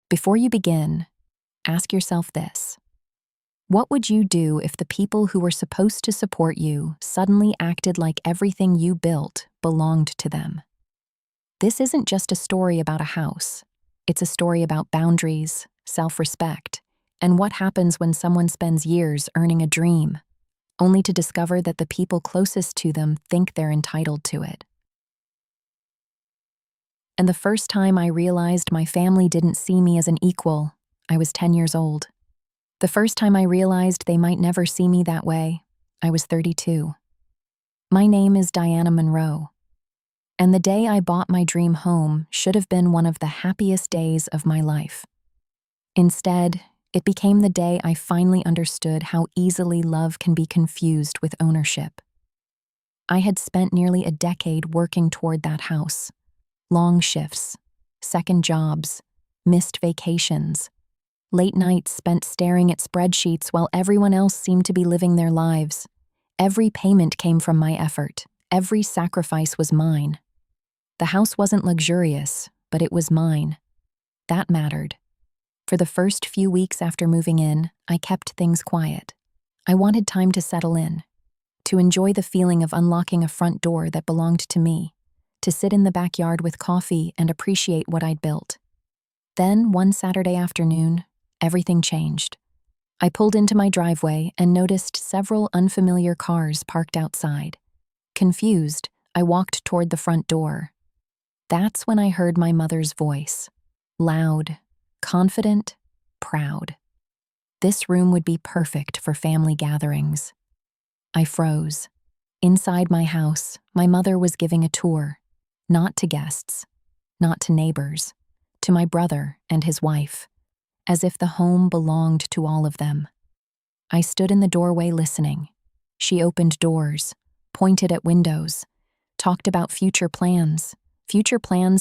Before you begin, ask yourself this. What would you do if the people who were supposed to support you suddenly acted like everything you built belonged to them? This isn't just a story about a house. It's a story about boundaries, self-respect, and what happens when someone spends years earning a dream, only to discover that the people closest to them think they're entitled to it. And the first time I realized my family didn't see me as an equal, I was 10 years old. The first time I realized they might never see me that way, I was 32. My name is Diana Monroe, and the day I bought my dream home should have been one of the happiest days of my life. Instead, it became the day I finally understood how easily love can be confused with ownership. I had spent nearly a decade working toward that house. Long shifts, second jobs, missed vacations, late nights spent staring at spreadsheets while everyone else seemed to be living their lives. Every payment came from my effort. Every sacrifice was mine. The house wasn't luxurious, but it was mine. That mattered. For the first few weeks after moving in, I kept things quiet. I wanted time to settle in, to enjoy the feeling of unlocking a front door that belonged to me, to sit in the backyard with coffee and appreciate what I'd built. Then, one Saturday afternoon, everything changed. I pulled into my driveway and noticed several unfamiliar cars parked outside. Confused, I walked toward the front door. That's when I heard my mother's voice, loud, confident, proud. This room would be perfect for family gatherings. I froze. Inside my house, my mother was giving a tour. Not to guests, not to neighbors, to my brother and his wife, as if the home belonged to all of them. I stood in the doorway listening. She opened doors, pointed at windows, talked about future plans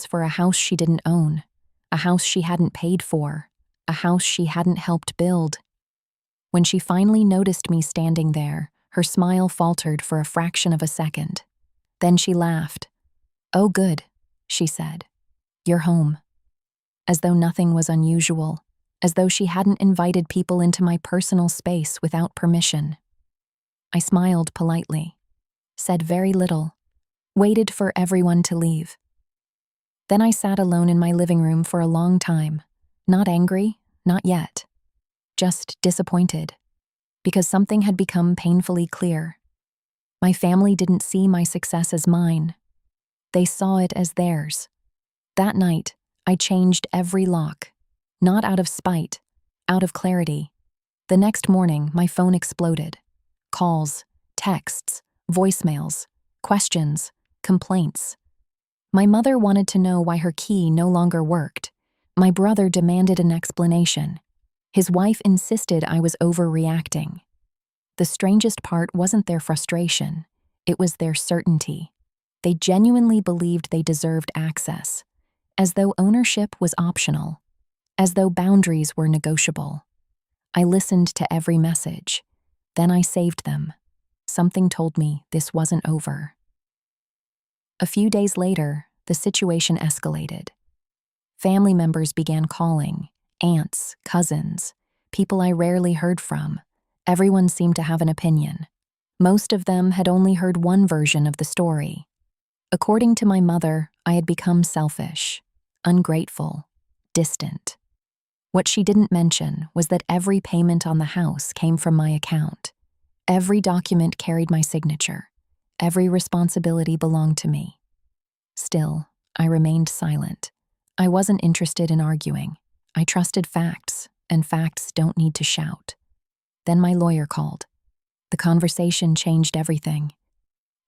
for a house she didn't own, a house she hadn't paid for, a house she hadn't helped build. When she finally noticed me standing there, her smile faltered for a fraction of a second. Then she laughed. "Oh, good," she said. "You're home." As though nothing was unusual, as though she hadn't invited people into my personal space without permission. I smiled politely, said very little, waited for everyone to leave. Then I sat alone in my living room for a long time, not angry, not yet, just disappointed, because something had become painfully clear. My family didn't see my success as mine. They saw it as theirs. That night, I changed every lock, not out of spite, out of clarity. The next morning, my phone exploded. Calls, texts, voicemails, questions, complaints. My mother wanted to know why her key no longer worked. My brother demanded an explanation. His wife insisted I was overreacting. The strangest part wasn't their frustration, it was their certainty. They genuinely believed they deserved access, as though ownership was optional, as though boundaries were negotiable. I listened to every message. Then I saved them. Something told me this wasn't over. A few days later, the situation escalated. Family members began calling, aunts, cousins, people I rarely heard from. Everyone seemed to have an opinion. Most of them had only heard one version of the story. According to my mother, I had become selfish, ungrateful, distant. What she didn't mention was that every payment on the house came from my account. Every document carried my signature. Every responsibility belonged to me. Still, I remained silent. I wasn't interested in arguing. I trusted facts, and facts don't need to shout. Then my lawyer called. The conversation changed everything.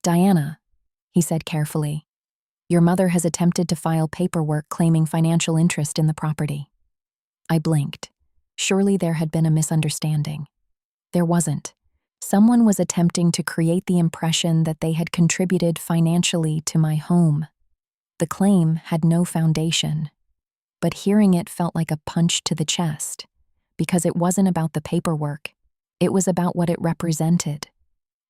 "Diana," he said carefully, "your mother has attempted to file paperwork claiming financial interest in the property." I blinked. Surely there had been a misunderstanding. There wasn't. Someone was attempting to create the impression that they had contributed financially to my home. The claim had no foundation, but hearing it felt like a punch to the chest, because it wasn't about the paperwork. It was about what it represented.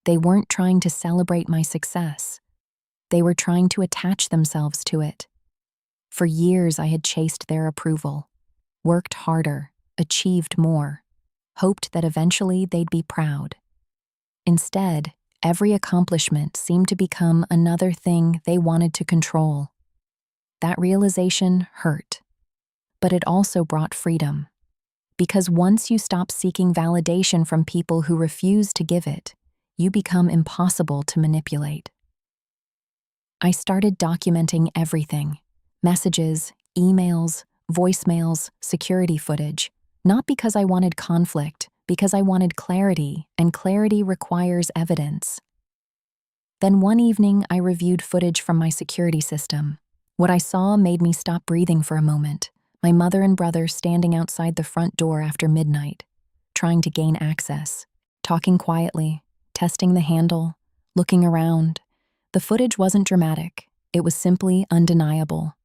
They weren't trying to celebrate my success. They were trying to attach themselves to it. For years, I had chased their approval. worked harder, achieved more, hoped that eventually they'd be proud. Instead, every accomplishment seemed to become another thing they wanted to control. That realization hurt, but it also brought freedom. Because once you stop seeking validation from people who refuse to give it, you become impossible to manipulate. I started documenting everything: messages, emails, voicemails, security footage, not because I wanted conflict, because I wanted clarity, and clarity requires evidence. Then one evening, I reviewed footage from my security system. What I saw made me stop breathing for a moment. My mother and brother standing outside the front door after midnight, trying to gain access, talking quietly, testing the handle, looking around. The footage wasn't dramatic. It was simply undeniable.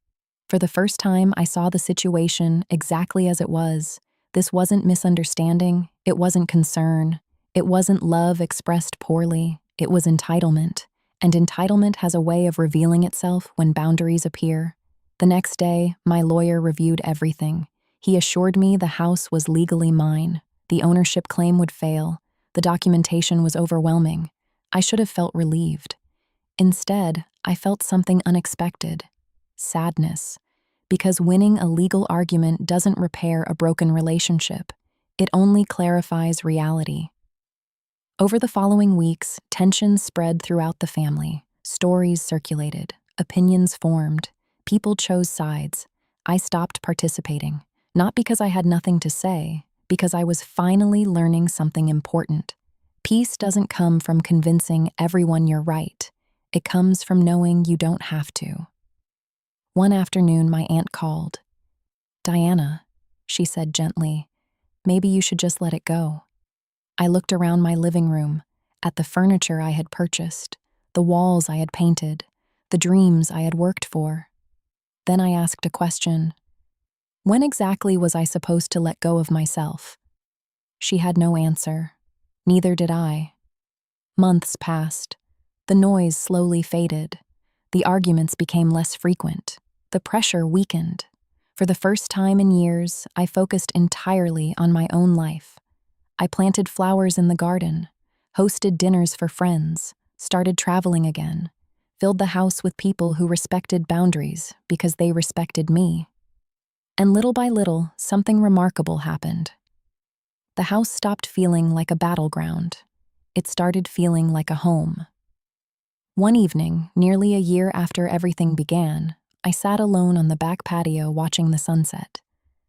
For the first time, I saw the situation exactly as it was. This wasn't misunderstanding. It wasn't concern. It wasn't love expressed poorly. It was entitlement. And entitlement has a way of revealing itself when boundaries appear. The next day, my lawyer reviewed everything. He assured me the house was legally mine. The ownership claim would fail. The documentation was overwhelming. I should have felt relieved. Instead, I felt something unexpected: sadness. Because winning a legal argument doesn't repair a broken relationship. It only clarifies reality. Over the following weeks, tensions spread throughout the family. Stories circulated. Opinions formed. People chose sides. I stopped participating, not because I had nothing to say, because I was finally learning something important. Peace doesn't come from convincing everyone you're right. It comes from knowing you don't have to. One afternoon, my aunt called. "Diana," she said gently, "maybe you should just let it go." I looked around my living room, at the furniture I had purchased, the walls I had painted, the dreams I had worked for. Then I asked a question. When exactly was I supposed to let go of myself? She had no answer. Neither did I. Months passed. The noise slowly faded. The arguments became less frequent. The pressure weakened. For the first time in years, I focused entirely on my own life. I planted flowers in the garden, hosted dinners for friends, started traveling again, filled the house with people who respected boundaries because they respected me. And little by little, something remarkable happened. The house stopped feeling like a battleground. It started feeling like a home. One evening, nearly a year after everything began, I sat alone on the back patio watching the sunset.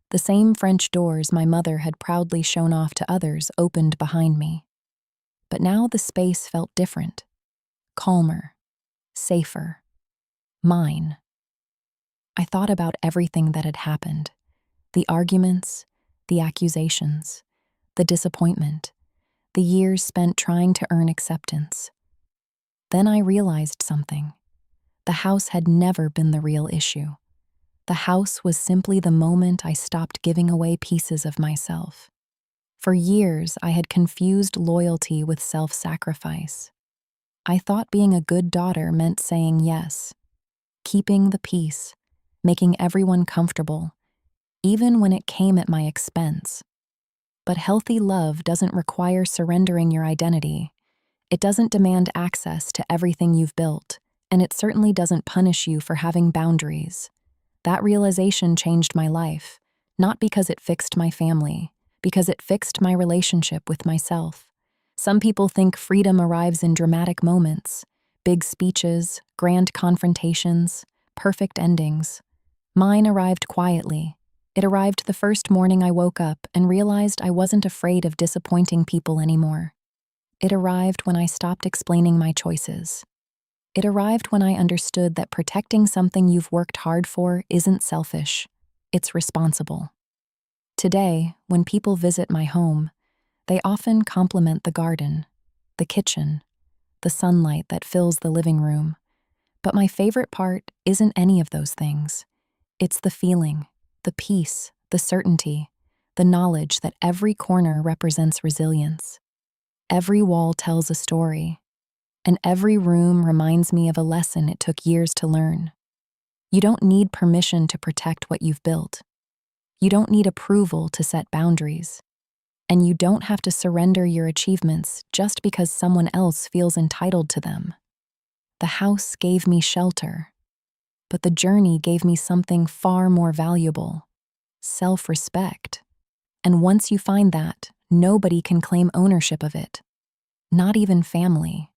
The same French doors my mother had proudly shown off to others opened behind me. But now the space felt different, calmer, safer, mine. I thought about everything that had happened: the arguments, the accusations, the disappointment, the years spent trying to earn acceptance. Then I realized something. The house had never been the real issue. The house was simply the moment I stopped giving away pieces of myself. For years, I had confused loyalty with self-sacrifice. I thought being a good daughter meant saying yes, keeping the peace, making everyone comfortable, even when it came at my expense. But healthy love doesn't require surrendering your identity. It doesn't demand access to everything you've built, and it certainly doesn't punish you for having boundaries. That realization changed my life, not because it fixed my family, because it fixed my relationship with myself. Some people think freedom arrives in dramatic moments, big speeches, grand confrontations, perfect endings. Mine arrived quietly. It arrived the first morning I woke up and realized I wasn't afraid of disappointing people anymore. It arrived when I stopped explaining my choices. It arrived when I understood that protecting something you've worked hard for isn't selfish, it's responsible. Today, when people visit my home, they often compliment the garden, the kitchen, the sunlight that fills the living room. But my favorite part isn't any of those things. It's the feeling, the peace, the certainty, the knowledge that every corner represents resilience. Every wall tells a story, and every room reminds me of a lesson it took years to learn. You don't need permission to protect what you've built. You don't need approval to set boundaries. And you don't have to surrender your achievements just because someone else feels entitled to them. The house gave me shelter, but the journey gave me something far more valuable: self-respect. And once you find that, nobody can claim ownership of it, not even family.